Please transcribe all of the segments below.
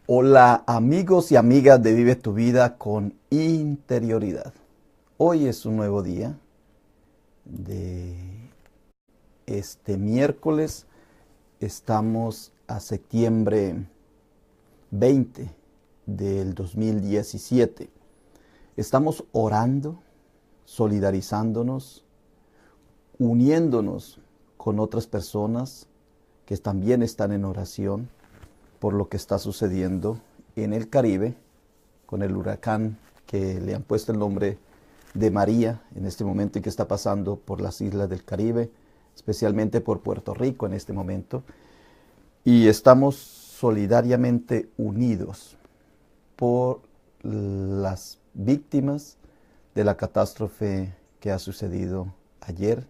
Hola amigos y amigas de Vive tu Vida con Interioridad. Hoy es un nuevo día de este miércoles. Estamos a septiembre 20 del 2017. Estamos orando, solidarizándonos, uniéndonos con otras personas que también están en oración por lo que está sucediendo en el Caribe con el huracán que le han puesto el nombre de María en este momento y que está pasando por las islas del Caribe, especialmente por Puerto Rico en este momento. Y estamos solidariamente unidos por las víctimas de la catástrofe que ha sucedido ayer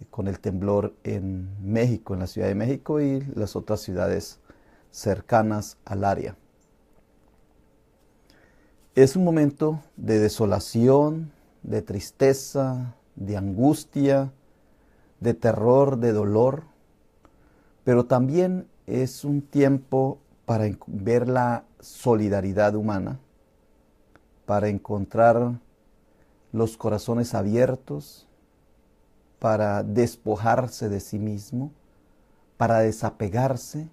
con el temblor en México, en la Ciudad de México y las otras ciudades cercanas al área. Es un momento de desolación, de tristeza, de angustia, de terror, de dolor, pero también es un tiempo para ver la solidaridad humana, para encontrar los corazones abiertos, para despojarse de sí mismo, para desapegarse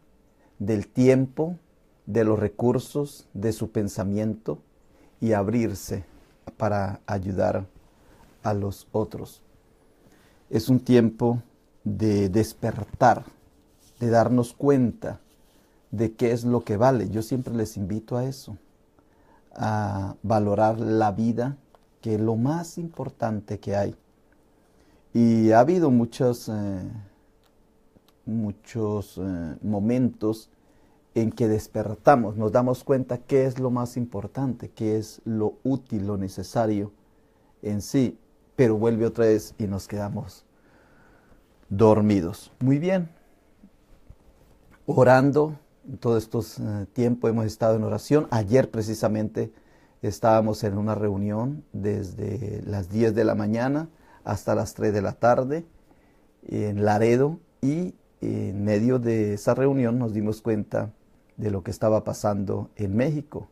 del tiempo, de los recursos, de su pensamiento y abrirse para ayudar a los otros. Es un tiempo de despertar, de darnos cuenta de qué es lo que vale. Yo siempre les invito a eso, a valorar la vida, que es lo más importante que hay. Y ha habido muchos momentos en que despertamos, nos damos cuenta qué es lo más importante, qué es lo útil, lo necesario en sí, pero vuelve otra vez y nos quedamos dormidos. Muy bien, orando, todo estos tiempo hemos estado en oración. Ayer precisamente estábamos en una reunión desde las 10 de la mañana hasta las 3 de la tarde en Laredo, y en medio de esa reunión nos dimos cuenta de lo que estaba pasando en México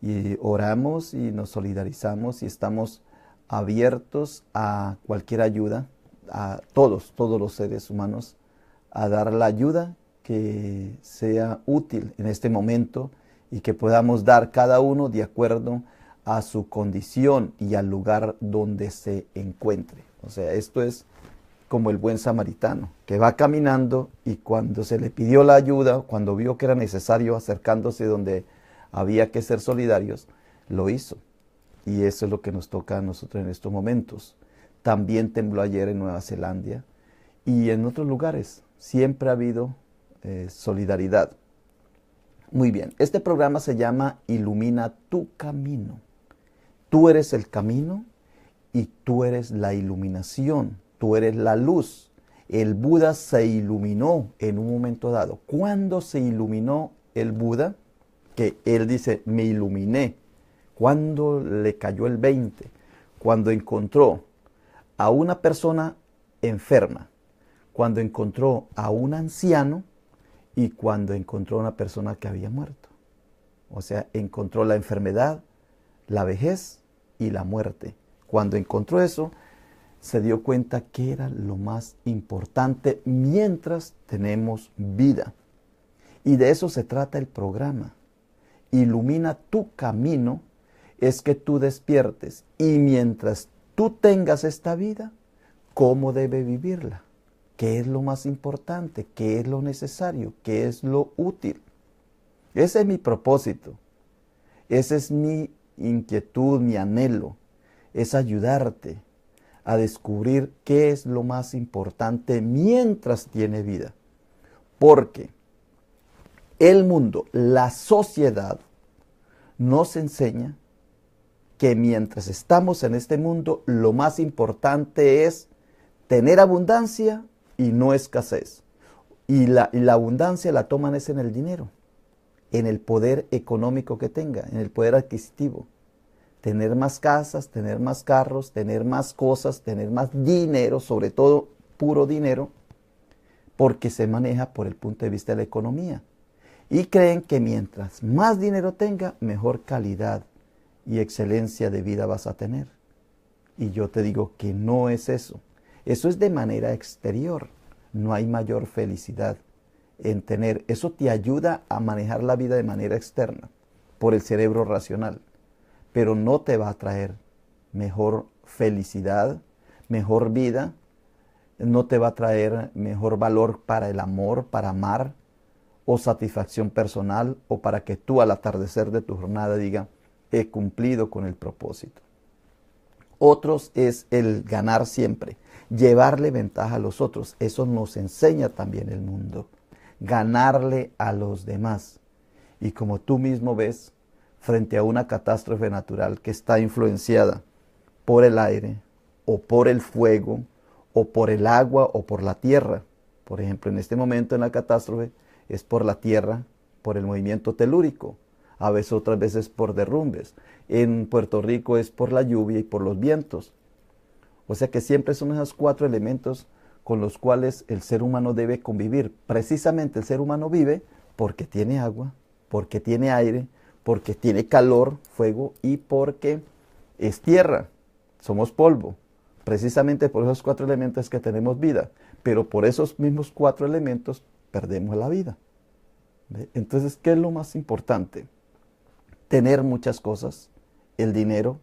y oramos y nos solidarizamos y estamos abiertos a cualquier ayuda, a todos los seres humanos, a dar la ayuda que sea útil en este momento y que podamos dar cada uno de acuerdo a su condición y al lugar donde se encuentre. O sea, esto es como el buen samaritano, que va caminando y cuando se le pidió la ayuda, cuando vio que era necesario acercándose donde había que ser solidarios, lo hizo. Y eso es lo que nos toca a nosotros en estos momentos. También tembló ayer en Nueva Zelanda y en otros lugares. Siempre ha habido solidaridad. Muy bien, este programa se llama Ilumina tu camino. Tú eres el camino y tú eres la iluminación. Tú eres la luz. El Buda se iluminó en un momento dado. ¿Cuándo se iluminó el Buda? Que él dice, me iluminé. ¿Cuándo le cayó el 20? Cuando encontró a una persona enferma, cuando encontró a un anciano y cuando encontró a una persona que había muerto. O sea, encontró la enfermedad, la vejez y la muerte. Cuando encontró eso, se dio cuenta que era lo más importante mientras tenemos vida. Y de eso se trata el programa. Ilumina tu camino, es que tú despiertes. Y mientras tú tengas esta vida, ¿cómo debe vivirla? ¿Qué es lo más importante? ¿Qué es lo necesario? ¿Qué es lo útil? Ese es mi propósito. Esa es mi inquietud, mi anhelo. Es ayudarte a descubrir qué es lo más importante mientras tiene vida. Porque el mundo, la sociedad, nos enseña que mientras estamos en este mundo, lo más importante es tener abundancia y no escasez. Y la abundancia la toman es en el dinero, en el poder económico que tenga, en el poder adquisitivo. Tener más casas, tener más carros, tener más cosas, tener más dinero, sobre todo puro dinero, porque se maneja por el punto de vista de la economía. Y creen que mientras más dinero tenga, mejor calidad y excelencia de vida vas a tener. Y yo te digo que no es eso. Eso es de manera exterior. No hay mayor felicidad en tener. Eso te ayuda a manejar la vida de manera externa por el cerebro racional. Pero no te va a traer mejor felicidad, mejor vida. No te va a traer mejor valor para el amor, para amar, o satisfacción personal, o para que tú al atardecer de tu jornada diga, he cumplido con el propósito. Otros es el ganar siempre, llevarle ventaja a los otros. Eso nos enseña también el mundo. Ganarle a los demás. Y como tú mismo ves, frente a una catástrofe natural que está influenciada por el aire, o por el fuego, o por el agua, o por la tierra. Por ejemplo, en este momento en la catástrofe es por la tierra, por el movimiento telúrico. A veces, otras veces por derrumbes. En Puerto Rico es por la lluvia y por los vientos. O sea que siempre son esos 4 elementos con los cuales el ser humano debe convivir. Precisamente el ser humano vive porque tiene agua, porque tiene aire, porque tiene calor, fuego y porque es tierra. Somos polvo. Precisamente por esos 4 elementos que tenemos vida. Pero por esos mismos 4 elementos perdemos la vida. ¿Ve? Entonces, ¿qué es lo más importante? Tener muchas cosas, el dinero,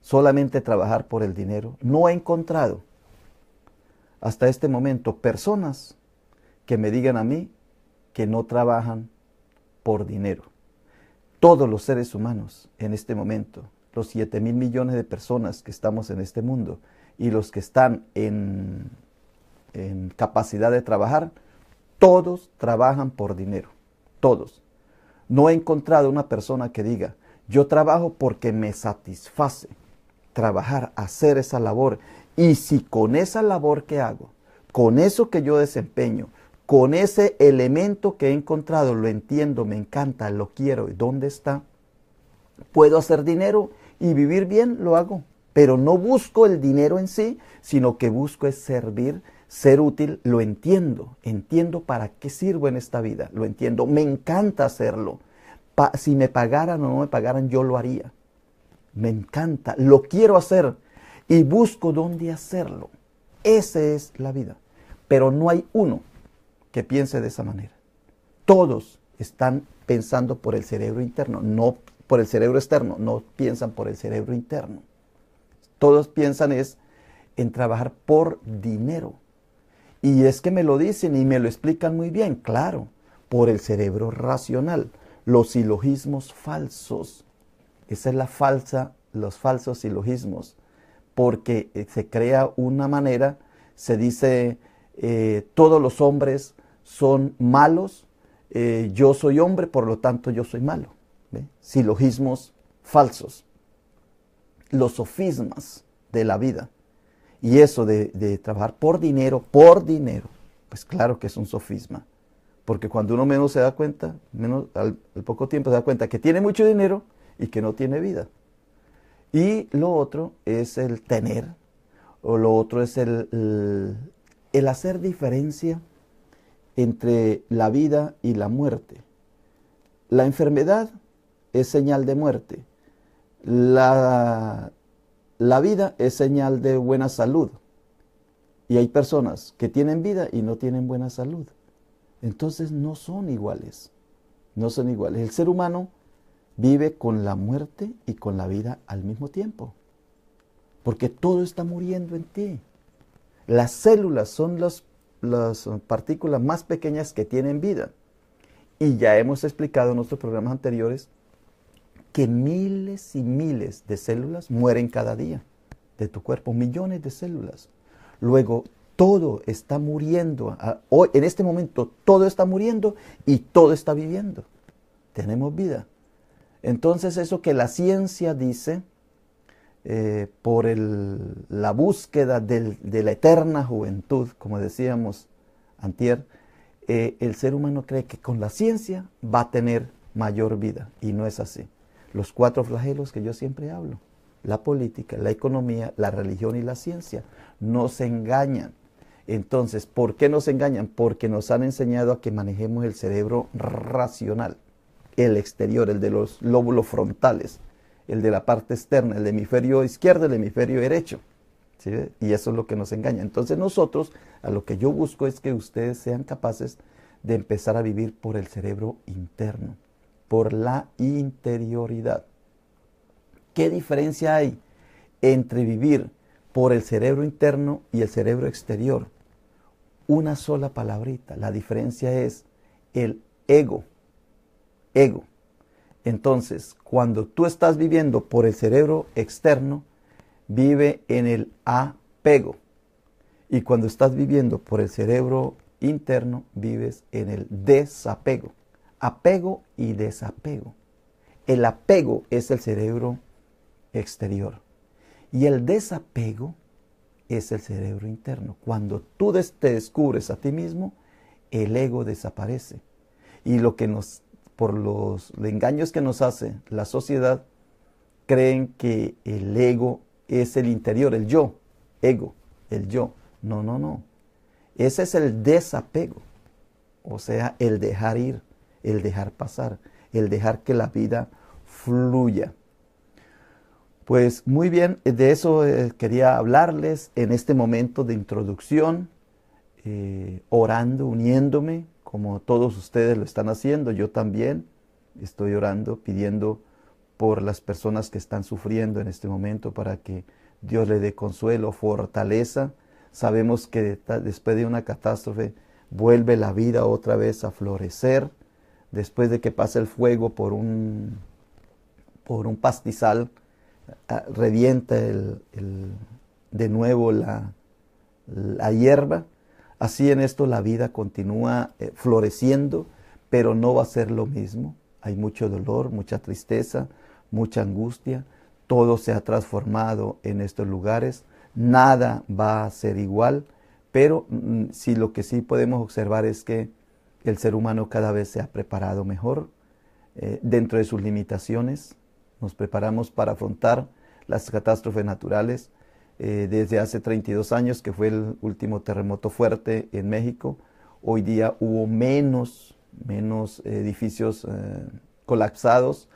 solamente trabajar por el dinero. No he encontrado hasta este momento personas que me digan a mí que no trabajan por dinero. Todos los seres humanos en este momento, los 7,000 millones de personas que estamos en este mundo y los que están en capacidad de trabajar, todos trabajan por dinero, todos. No he encontrado una persona que diga, yo trabajo porque me satisface trabajar, hacer esa labor. Y si con esa labor que hago, con eso que yo desempeño, con ese elemento que he encontrado, lo entiendo, me encanta, lo quiero, ¿y dónde está? Puedo hacer dinero y vivir bien, lo hago. Pero no busco el dinero en sí, sino que busco es servir, ser útil, lo entiendo. Entiendo para qué sirvo en esta vida, lo entiendo. Me encanta hacerlo. Si me pagaran o no me pagaran, yo lo haría. Me encanta, lo quiero hacer y busco dónde hacerlo. Esa es la vida. Pero no hay uno que piense de esa manera. Todos están pensando por el cerebro interno, no por el cerebro externo, no piensan por el cerebro interno. Todos piensan es en trabajar por dinero. Y es que me lo dicen y me lo explican muy bien, claro, por el cerebro racional. Los silogismos falsos. Esa es los falsos silogismos. Porque se crea una manera, se dice, todos los hombres son malos, yo soy hombre, por lo tanto yo soy malo. ¿Ve? Silogismos falsos. Los sofismas de la vida. Y eso de trabajar por dinero, pues claro que es un sofisma. Porque cuando uno menos se da cuenta, al poco tiempo se da cuenta que tiene mucho dinero y que no tiene vida. Y lo otro es el tener, o lo otro es el hacer diferencia entre la vida y la muerte. La enfermedad es señal de muerte. La vida es señal de buena salud. Y hay personas que tienen vida y no tienen buena salud. Entonces no son iguales. No son iguales. El ser humano vive con la muerte y con la vida al mismo tiempo. Porque todo está muriendo en ti. Las células son las partículas más pequeñas que tienen vida. Y ya hemos explicado en nuestros programas anteriores que miles y miles de células mueren cada día de tu cuerpo, millones de células. Luego, todo está muriendo. Hoy, en este momento, todo está muriendo y todo está viviendo. Tenemos vida. Entonces, eso que la ciencia dice, por la búsqueda de la eterna juventud, como decíamos antier, el ser humano cree que con la ciencia va a tener mayor vida. Y no es así. Los 4 flagelos que yo siempre hablo, la política, la economía, la religión y la ciencia, no se engañan. Entonces, ¿por qué nos engañan? Porque nos han enseñado a que manejemos el cerebro racional, el exterior, el de los lóbulos frontales, el de la parte externa, el hemisferio izquierdo, el hemisferio derecho. ¿Sí? Y eso es lo que nos engaña. Entonces nosotros, a lo que yo busco es que ustedes sean capaces de empezar a vivir por el cerebro interno, por la interioridad. ¿Qué diferencia hay entre vivir por el cerebro interno y el cerebro exterior? Una sola palabrita. La diferencia es el ego. Ego. Entonces, cuando tú estás viviendo por el cerebro externo, vive en el apego. Y cuando estás viviendo por el cerebro interno, vives en el desapego. Apego y desapego. El apego es el cerebro exterior. Y el desapego es el cerebro interno. Cuando tú te descubres a ti mismo, el ego desaparece. Y lo que por los engaños que nos hace la sociedad, creen que el ego es el interior, el yo, ego, el yo. No, no, no. Ese es el desapego. O sea, el dejar ir, el dejar pasar, el dejar que la vida fluya. Pues muy bien, de eso quería hablarles en este momento de introducción, orando, uniéndome, como todos ustedes lo están haciendo. Yo también estoy orando, pidiendo por las personas que están sufriendo en este momento para que Dios le dé consuelo, fortaleza. Sabemos que después de una catástrofe vuelve la vida otra vez a florecer. Después de que pasa el fuego por un pastizal, revienta de nuevo la hierba. Así en esto la vida continúa floreciendo, pero no va a ser lo mismo. Hay mucho dolor, mucha tristeza, mucha angustia. Todo se ha transformado en estos lugares. Nada va a ser igual, pero sí, lo que sí podemos observar es que el ser humano cada vez se ha preparado mejor dentro de sus limitaciones. Nos preparamos para afrontar las catástrofes naturales. Desde hace 32 años, que fue el último terremoto fuerte en México, hoy día hubo menos edificios colapsados,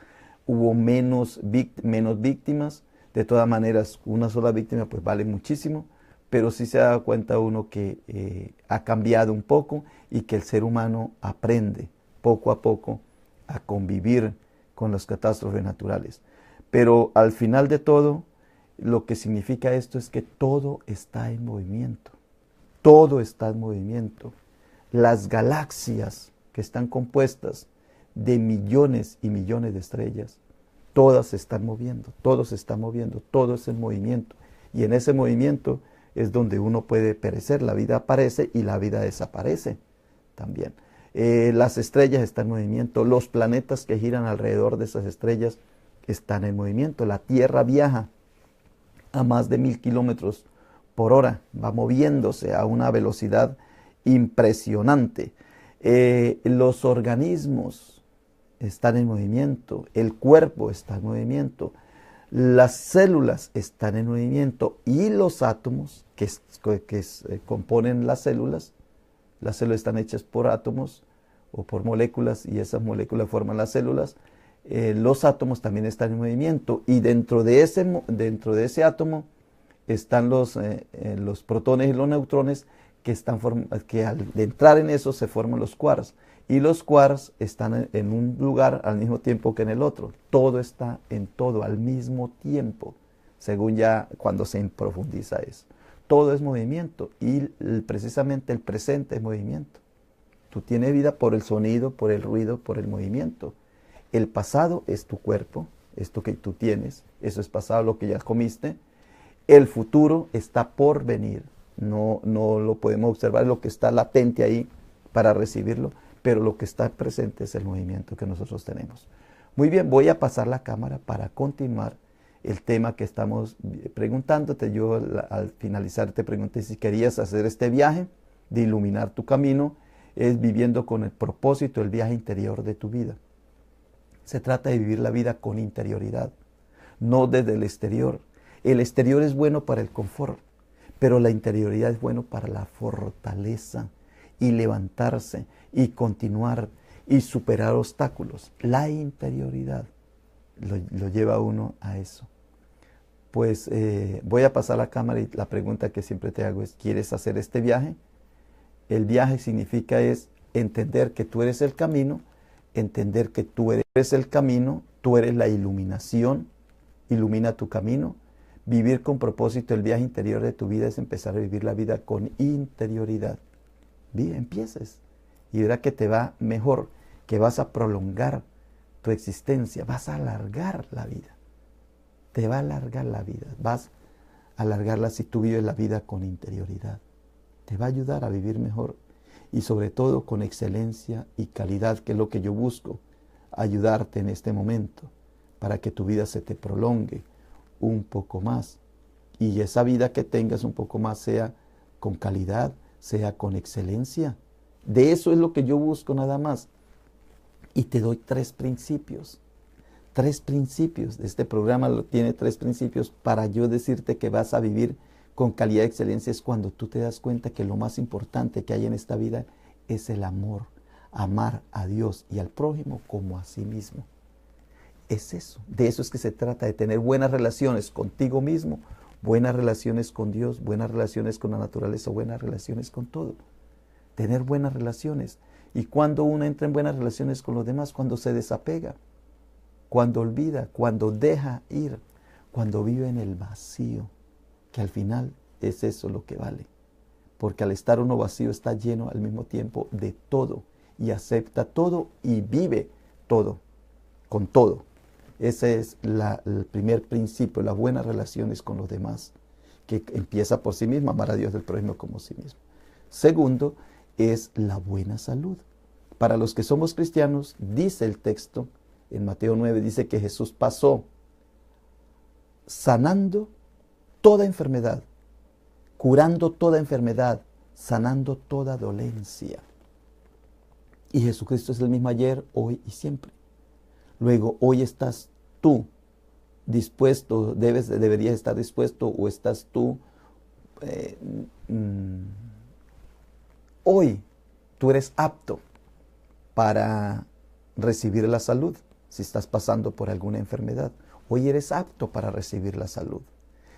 hubo menos víctimas. De todas maneras, una sola víctima pues vale muchísimo, pero sí se da cuenta uno que ha cambiado un poco y que el ser humano aprende poco a poco a convivir con las catástrofes naturales. Pero al final de todo, lo que significa esto es que todo está en movimiento. Todo está en movimiento. Las galaxias que están compuestas de millones y millones de estrellas, todas se están moviendo, todo se está moviendo, todo es en movimiento. Y en ese movimiento es donde uno puede perecer, la vida aparece y la vida desaparece también. Las estrellas están en movimiento, los planetas que giran alrededor de esas estrellas están en movimiento. La Tierra viaja a más de 1000 kilómetros por hora, va moviéndose a una velocidad impresionante. Los organismos están en movimiento, el cuerpo está en movimiento, las células están en movimiento y los átomos que componen las células están hechas por átomos o por moléculas y esas moléculas forman las células. Los átomos también están en movimiento y dentro de ese átomo están los protones y los neutrones que al entrar en eso se forman los quarks. Y los quarks están en un lugar al mismo tiempo que en el otro. Todo está en todo al mismo tiempo, según ya cuando se profundiza eso. Todo es movimiento y precisamente el presente es movimiento. Tú tienes vida por el sonido, por el ruido, por el movimiento. El pasado es tu cuerpo, esto que tú tienes, eso es pasado, lo que ya comiste. El futuro está por venir, no lo podemos observar, es lo que está latente ahí para recibirlo, pero lo que está presente es el movimiento que nosotros tenemos. Muy bien, voy a pasar la cámara para continuar el tema que estamos preguntándote. Yo al finalizar te pregunté si querías hacer este viaje de iluminar tu camino, es viviendo con el propósito, el viaje interior de tu vida. Se trata de vivir la vida con interioridad, no desde el exterior. El exterior es bueno para el confort, Pero la interioridad es bueno para la fortaleza y levantarse y continuar y superar obstáculos. La interioridad lo lleva a uno a eso. Pues voy a pasar la cámara y la pregunta que siempre te hago es, ¿quieres hacer este viaje? El viaje significa es entender que tú eres el camino, entender que tú eres el camino, tú eres la iluminación, ilumina tu camino. Vivir con propósito el viaje interior de tu vida es empezar a vivir la vida con interioridad. Bien, empieces y verás que te va mejor, que vas a prolongar tu existencia, vas a alargar la vida. Te va a alargar la vida, vas a alargarla si tú vives la vida con interioridad. Te va a ayudar a vivir mejor y sobre todo con excelencia y calidad, que es lo que yo busco, ayudarte en este momento para que tu vida se te prolongue un poco más y esa vida que tengas un poco más sea con calidad, sea con excelencia. De eso es lo que yo busco nada más. Y te doy 3 principios. 3 principios. Este programa tiene 3 principios para yo decirte que vas a vivir con calidad y excelencia. Es cuando tú te das cuenta que lo más importante que hay en esta vida es el amor. Amar a Dios y al prójimo como a sí mismo. Es eso. De eso es que se trata, de tener buenas relaciones contigo mismo, buenas relaciones con Dios, buenas relaciones con la naturaleza, buenas relaciones con todo. Tener buenas relaciones. Y cuando uno entra en buenas relaciones con los demás, cuando se desapega, cuando olvida, cuando deja ir, cuando vive en el vacío, que al final es eso lo que vale. Porque al estar uno vacío está lleno al mismo tiempo de todo y acepta todo y vive todo, con todo. Ese es el primer principio, las buenas relaciones con los demás, que empieza por sí mismo, amar a Dios del prójimo como a sí mismo. Segundo, es la buena salud. Para los que somos cristianos, dice el texto, en Mateo 9, dice que Jesús pasó sanando toda enfermedad, curando toda enfermedad, sanando toda dolencia. Y Jesucristo es el mismo ayer, hoy y siempre. Luego, hoy estás tú dispuesto, deberías estar dispuesto o estás tú, hoy tú eres apto para recibir la salud. Si estás pasando por alguna enfermedad, hoy eres apto para recibir la salud.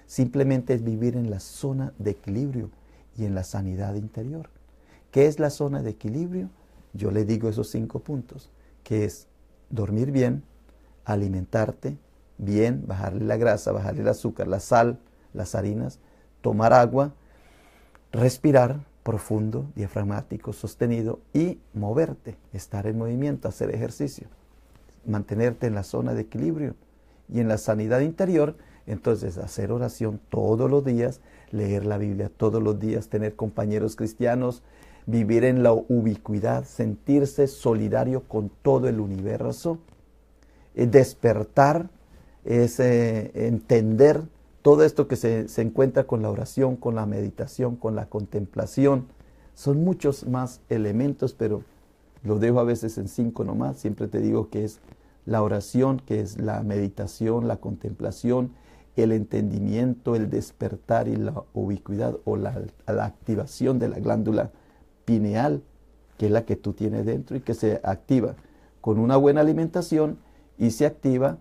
Simplemente es vivir en la zona de equilibrio y en la sanidad interior. ¿Qué es la zona de equilibrio? Yo le digo esos 5 puntos, que es dormir bien, alimentarte bien, bajarle la grasa, bajarle el azúcar, la sal, las harinas, tomar agua, respirar profundo, diafragmático, sostenido y moverte, estar en movimiento, hacer ejercicio, mantenerte en la zona de equilibrio y en la sanidad interior. Entonces, hacer oración todos los días, leer la Biblia todos los días, tener compañeros cristianos, vivir en la ubicuidad, sentirse solidario con todo el universo, despertar, es entender todo esto que se encuentra con la oración, con la meditación, con la contemplación. Son muchos más elementos, pero los dejo a veces en 5 nomás. Siempre te digo que es la oración, que es la meditación, la contemplación, el entendimiento, el despertar y la ubicuidad o la activación de la glándula pineal, que es la que tú tienes dentro y que se activa con una buena alimentación y se activa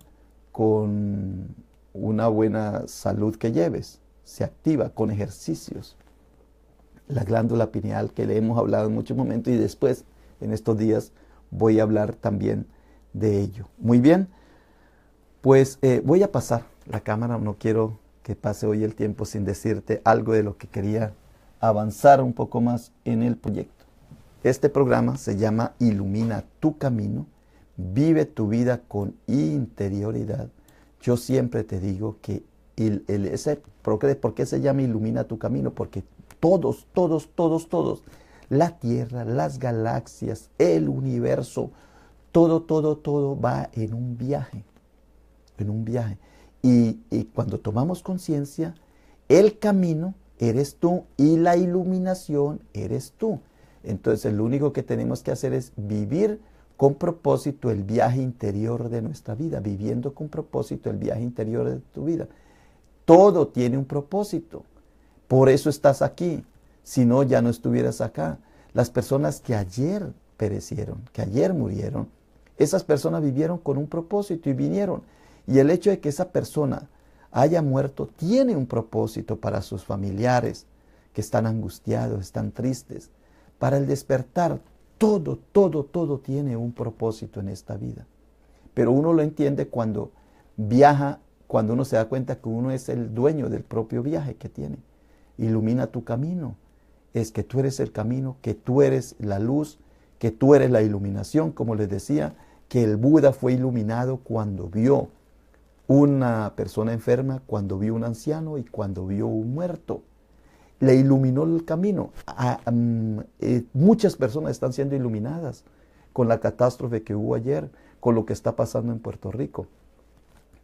con una buena salud que lleves. Se activa con ejercicios. La glándula pineal, que le hemos hablado en muchos momentos y después, en estos días, voy a hablar también de ello. Muy bien, pues voy a pasar la cámara. No quiero que pase hoy el tiempo sin decirte algo de lo que quería avanzar un poco más en el proyecto. Este programa se llama Ilumina tu Camino. Vive tu vida con interioridad. Yo siempre te digo que ¿por qué se llama Ilumina tu Camino? Porque todos, la Tierra, las galaxias, el universo, todo va en un viaje. Y cuando tomamos conciencia, el camino eres tú y la iluminación eres tú. Entonces, lo único que tenemos que hacer es vivir con propósito el viaje interior de nuestra vida, viviendo con propósito el viaje interior de tu vida. Todo tiene un propósito, Por eso estás aquí. Si no, ya no estuvieras acá. Las personas que ayer perecieron, que ayer murieron, esas personas vivieron con un propósito y vinieron. Y el hecho de que esa persona haya muerto tiene un propósito para sus familiares que están angustiados, están tristes. Para el despertar, todo tiene un propósito en esta vida. Pero uno lo entiende cuando viaja, cuando uno se da cuenta que uno es el dueño del propio viaje que tiene. Ilumina tu camino. Es que tú eres el camino, que tú eres la luz, que tú eres la iluminación. Como les decía, que el Buda fue iluminado cuando vio una persona enferma, cuando vio un anciano y cuando vio un muerto. Le iluminó el camino. Muchas personas están siendo iluminadas con la catástrofe que hubo ayer, con lo que está pasando en Puerto Rico.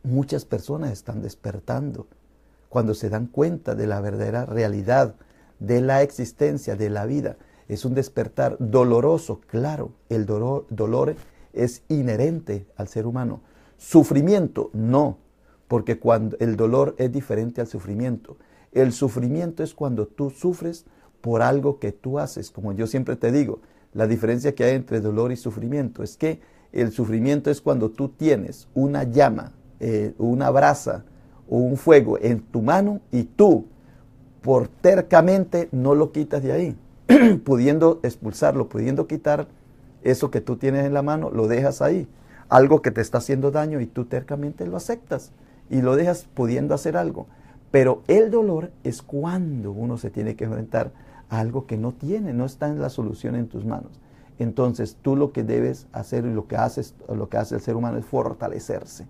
Muchas personas están despertando cuando se dan cuenta de la verdadera realidad de la existencia, de la vida. Es un despertar doloroso, claro. El dolor es inherente al ser humano. Sufrimiento, no, porque cuando el dolor es diferente al sufrimiento. El sufrimiento es cuando tú sufres por algo que tú haces. Como yo siempre te digo, la diferencia que hay entre dolor y sufrimiento es que el sufrimiento es cuando tú tienes una llama, una brasa o un fuego en tu mano y tú por tercamente no lo quitas de ahí, pudiendo expulsarlo, pudiendo quitar eso que tú tienes en la mano, lo dejas ahí. Algo que te está haciendo daño y tú tercamente lo aceptas y lo dejas pudiendo hacer algo. Pero el dolor es cuando uno se tiene que enfrentar a algo que no tiene, no está en la solución en tus manos. Entonces tú lo que debes hacer y lo que hace el ser humano es fortalecerse.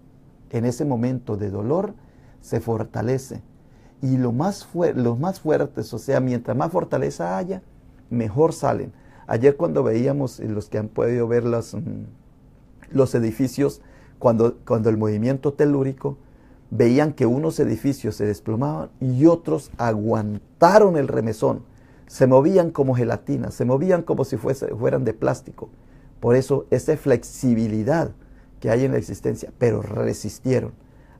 En ese momento de dolor se fortalece. Y los más fuertes, o sea, mientras más fortaleza haya, mejor salen. Ayer cuando veíamos, los que han podido ver los edificios, cuando el movimiento telúrico, veían que unos edificios se desplomaban y otros aguantaron el remesón. Se movían como gelatina, se movían como si fueran de plástico. Por eso esa flexibilidad que hay en la existencia, pero resistieron.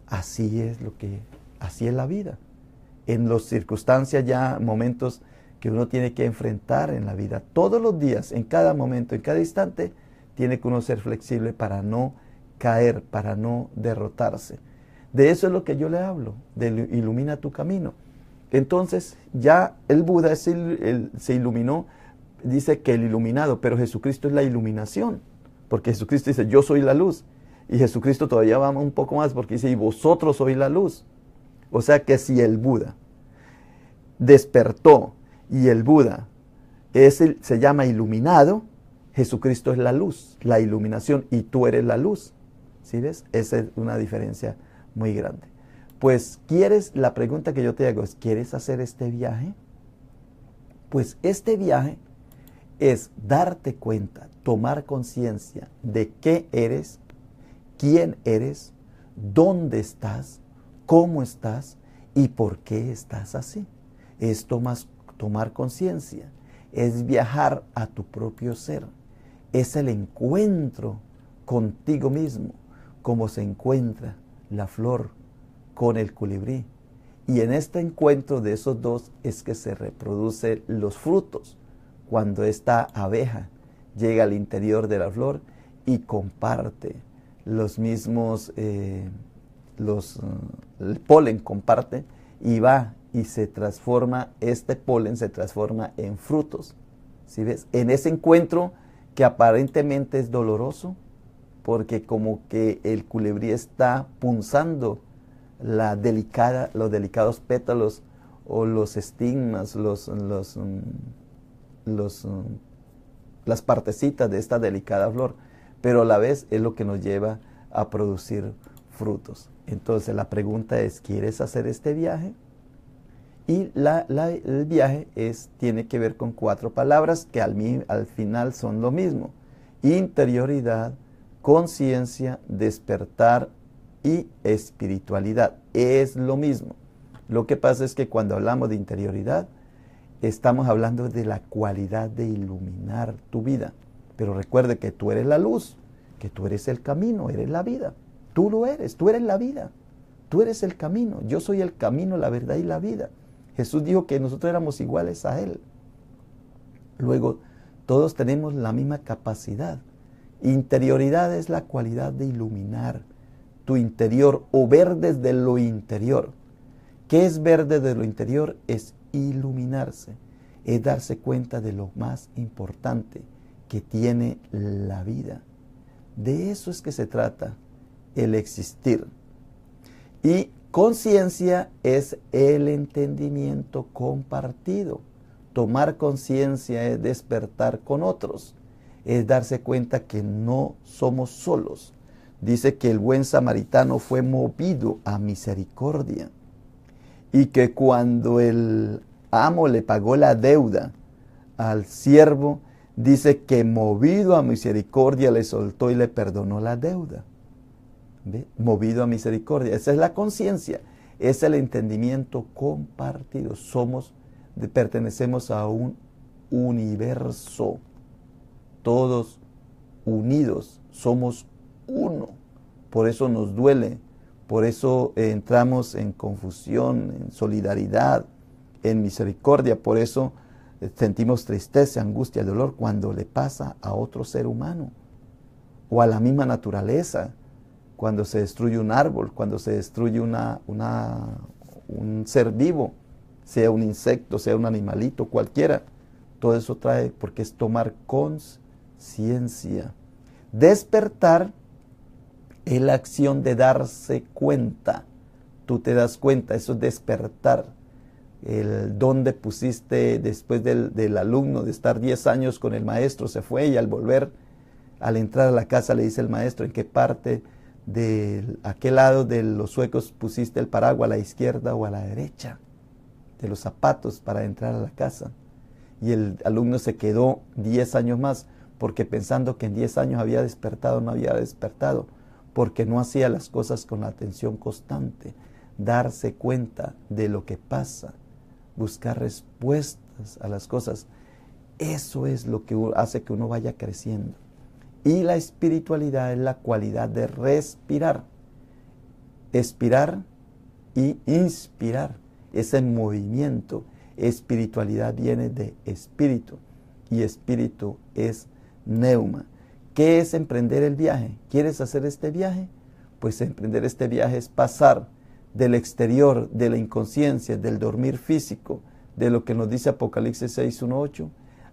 Así es la vida. En las circunstancias ya, momentos que uno tiene que enfrentar en la vida, todos los días, en cada momento, en cada instante, tiene que uno ser flexible para no caer, para no derrotarse. De eso es lo que yo le hablo, de ilumina tu camino. Entonces ya el Buda se iluminó, dice que el iluminado, pero Jesucristo es la iluminación, porque Jesucristo dice, yo soy la luz. Y Jesucristo todavía va un poco más porque dice, y vosotros sois la luz. O sea que si el Buda despertó y el Buda se llama iluminado, Jesucristo es la luz, la iluminación, y tú eres la luz. ¿Sí ves? Esa es una diferencia muy grande. Pues, la pregunta que yo te hago es, ¿quieres hacer este viaje? Pues este viaje es darte cuenta, tomar conciencia de qué eres, quién eres, dónde estás, cómo estás y por qué estás así. Es tomar conciencia, es viajar a tu propio ser, es el encuentro contigo mismo, como se encuentra la flor con el colibrí. Y en este encuentro de esos dos es que se reproducen los frutos. Cuando esta abeja llega al interior de la flor y comparte los mismos, el polen comparte y va y se transforma, este polen se transforma en frutos. ¿Sí ves? En ese encuentro que aparentemente es doloroso, porque como que el colibrí está punzando los delicados pétalos o los estigmas, las partecitas de esta delicada flor, pero a la vez es lo que nos lleva a producir frutos. Entonces la pregunta es, ¿quieres hacer este viaje? Y el viaje tiene que ver con 4 palabras que al final son lo mismo: interioridad, conciencia, despertar y espiritualidad. Es lo mismo. Lo que pasa es que cuando hablamos de interioridad, estamos hablando de la cualidad de iluminar tu vida. Pero recuerde que tú eres la luz, que tú eres el camino, eres la vida. Tú lo eres, tú eres la vida. Tú eres el camino. Yo soy el camino, la verdad y la vida. Jesús dijo que nosotros éramos iguales a Él. Luego, todos tenemos la misma capacidad. Interioridad es la cualidad de iluminar tu interior o ver desde lo interior. ¿Qué es ver desde lo interior? Es iluminarse, es darse cuenta de lo más importante que tiene la vida. De eso es que se trata el existir. Y conciencia es el entendimiento compartido. Tomar conciencia es despertar con otros, es darse cuenta que no somos solos. Dice que el buen samaritano fue movido a misericordia y que cuando el amo le pagó la deuda al siervo, dice que movido a misericordia le soltó y le perdonó la deuda. ¿Ve? Movido a misericordia. Esa es la conciencia, es el entendimiento compartido. Pertenecemos a un universo, todos unidos, somos uno. Por eso nos duele, por eso entramos en confusión, en solidaridad, en misericordia, por eso sentimos tristeza, angustia, dolor cuando le pasa a otro ser humano o a la misma naturaleza, cuando se destruye un árbol, cuando se destruye un ser vivo, sea un insecto, sea un animalito, cualquiera. Todo eso trae, porque es tomar conciencia. Despertar es la acción de darse cuenta. Tú te das cuenta, eso es despertar. El dónde pusiste después del alumno de estar 10 años con el maestro, se fue y al volver, al entrar a la casa le dice el maestro en qué parte de aquel lado de los huecos pusiste el paraguas, a la izquierda o a la derecha de los zapatos para entrar a la casa. Y el alumno se quedó 10 años más porque pensando que en 10 años había despertado, no había despertado, porque no hacía las cosas con la atención constante. Darse cuenta de lo que pasa, buscar respuestas a las cosas, eso es lo que hace que uno vaya creciendo. Y la espiritualidad es la cualidad de respirar, expirar y inspirar. Ese movimiento, espiritualidad viene de espíritu y espíritu es neuma. ¿Qué es emprender el viaje? ¿Quieres hacer este viaje? Pues emprender este viaje es pasar del exterior, de la inconsciencia, del dormir físico, de lo que nos dice Apocalipsis 6:1-8,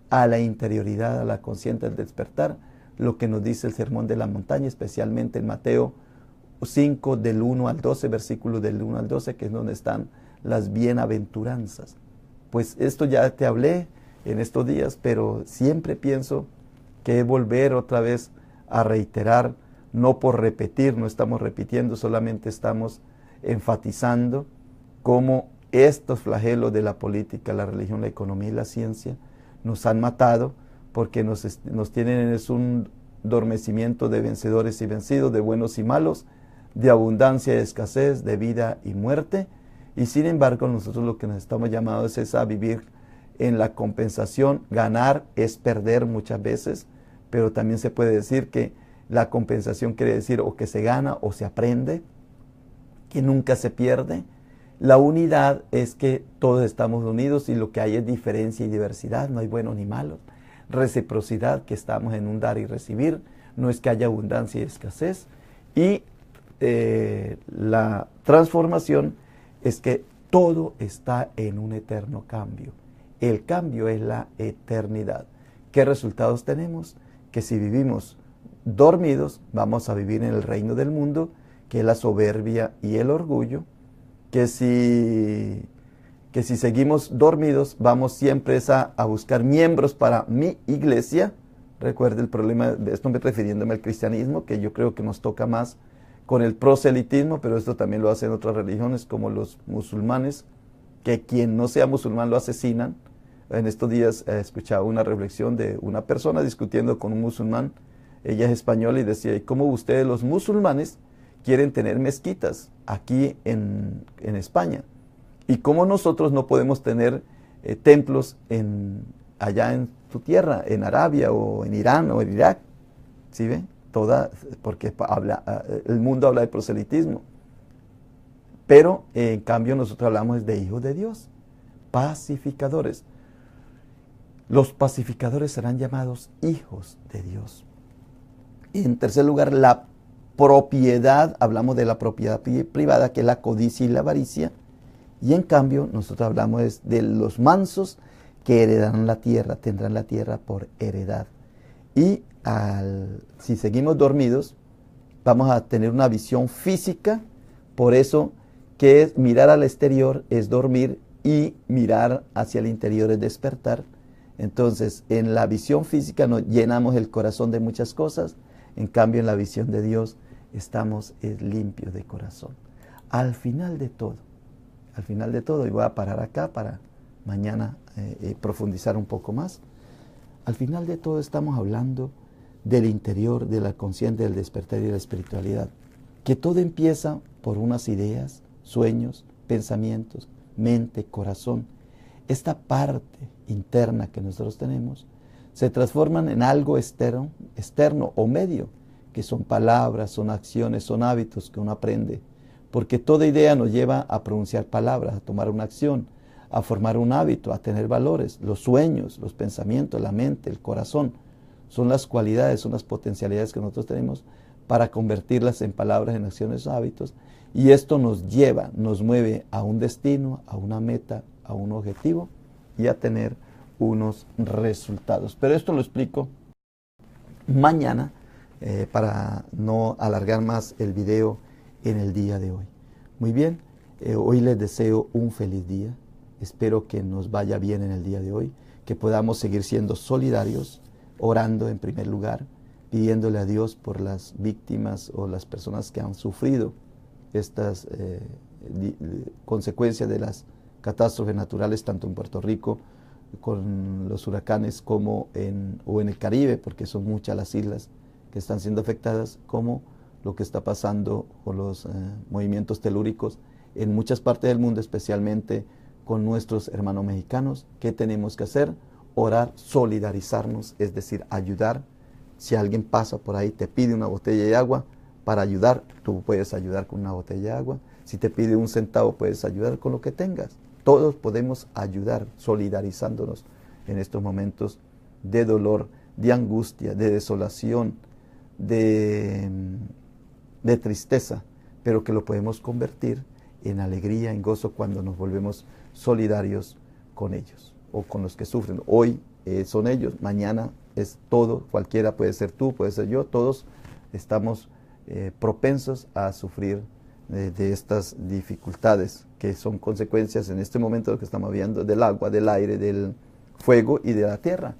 a la interioridad, a la conciencia del despertar, lo que nos dice el Sermón de la Montaña, especialmente en Mateo 5, del 1 al 12, versículos del 1 al 12, que es donde están las bienaventuranzas. Pues esto ya te hablé en estos días, pero siempre pienso que volver otra vez a reiterar, no por repetir, no estamos repitiendo, solamente estamos enfatizando cómo estos flagelos de la política, la religión, la economía y la ciencia nos han matado porque nos tienen en un dormecimiento de vencedores y vencidos, de buenos y malos, de abundancia y escasez, de vida y muerte. Y sin embargo, nosotros lo que nos estamos llamados es a vivir en la compensación. Ganar es perder muchas veces, pero también se puede decir que la compensación quiere decir o que se gana o se aprende, que nunca se pierde. La unidad es que todos estamos unidos y lo que hay es diferencia y diversidad, no hay buenos ni malos. Reciprocidad, que estamos en un dar y recibir, no es que haya abundancia y escasez. Y la transformación es que todo está en un eterno cambio. El cambio es la eternidad. ¿Qué resultados tenemos? Que si vivimos dormidos, vamos a vivir en el reino del mundo, que es la soberbia y el orgullo. Que si seguimos dormidos, vamos siempre a buscar miembros para mi iglesia. Recuerde el problema de esto, refiriéndome al cristianismo, que yo creo que nos toca más con el proselitismo, pero esto también lo hacen otras religiones como los musulmanes, que quien no sea musulmán lo asesinan. En estos días he escuchado una reflexión de una persona discutiendo con un musulmán. Ella es española y decía, ¿y cómo ustedes los musulmanes quieren tener mezquitas aquí en España? ¿Y cómo nosotros no podemos tener templos allá en tu tierra, en Arabia o en Irán o en Irak? ¿Sí ve? Porque el mundo habla de proselitismo. Pero en cambio nosotros hablamos de hijos de Dios. pacificadores. Los pacificadores serán llamados hijos de Dios. En tercer lugar, la propiedad, hablamos de la propiedad privada, que es la codicia y la avaricia. Y en cambio, nosotros hablamos de los mansos que heredarán la tierra, tendrán la tierra por heredad. Y si seguimos dormidos, vamos a tener una visión física. Por eso, que es mirar al exterior es dormir y mirar hacia el interior es despertar. Entonces, en la visión física nos llenamos el corazón de muchas cosas. En cambio, en la visión de Dios estamos limpios de corazón. Al final de todo, y voy a parar acá para mañana profundizar un poco más. Al final de todo estamos hablando del interior, de la conciencia, del despertar y de la espiritualidad. Que todo empieza por unas ideas, sueños, pensamientos, mente, corazón. Esta parte interna que nosotros tenemos se transforman en algo externo o medio, que son palabras, son acciones, son hábitos que uno aprende. Porque toda idea nos lleva a pronunciar palabras, a tomar una acción, a formar un hábito, a tener valores. Los sueños, los pensamientos, la mente, el corazón, son las cualidades, son las potencialidades que nosotros tenemos para convertirlas en palabras, en acciones, hábitos. Y esto nos lleva, nos mueve a un destino, a una meta, a un objetivo y a tener unos resultados. Pero esto lo explico mañana para no alargar más el video en el día de hoy. Muy bien, hoy les deseo un feliz día. Espero que nos vaya bien en el día de hoy, que podamos seguir siendo solidarios, orando en primer lugar, pidiéndole a Dios por las víctimas o las personas que han sufrido estas consecuencias de las catástrofes naturales, tanto en Puerto Rico con los huracanes como en el Caribe, porque son muchas las islas que están siendo afectadas, como lo que está pasando con los movimientos telúricos en muchas partes del mundo, especialmente con nuestros hermanos mexicanos. ¿Qué tenemos que hacer? Orar, solidarizarnos, es decir, ayudar. Si alguien pasa por ahí, te pide una botella de agua para ayudar, tú puedes ayudar con una botella de agua. Si te pide un centavo, puedes ayudar con lo que tengas. Todos podemos ayudar solidarizándonos en estos momentos de dolor, de angustia, de desolación, de tristeza, pero que lo podemos convertir en alegría, en gozo cuando nos volvemos solidarios con ellos o con los que sufren. Hoy son ellos, mañana es todo, cualquiera, puede ser tú, puede ser yo, todos estamos propensos a sufrir de estas dificultades que son consecuencias en este momento de lo que estamos viendo del agua, del aire, del fuego y de la tierra.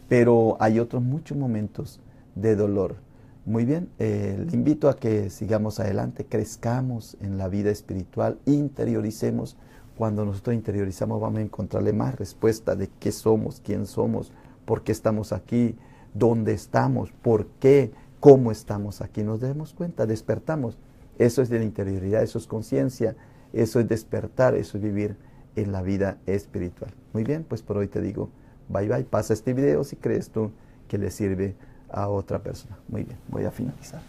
Pero hay otros muchos momentos de dolor. Muy bien, le invito a que sigamos adelante, crezcamos en la vida espiritual, interioricemos. Cuando nosotros interiorizamos vamos a encontrarle más respuesta de qué somos, quién somos, por qué estamos aquí, dónde estamos, por qué, cómo estamos aquí. Nos damos cuenta, despertamos. Eso es de la interioridad, eso es conciencia, eso es despertar, eso es vivir en la vida espiritual. Muy bien, pues por hoy te digo, bye bye, pasa este video si crees tú que le sirve a otra persona. Muy bien, voy a finalizar.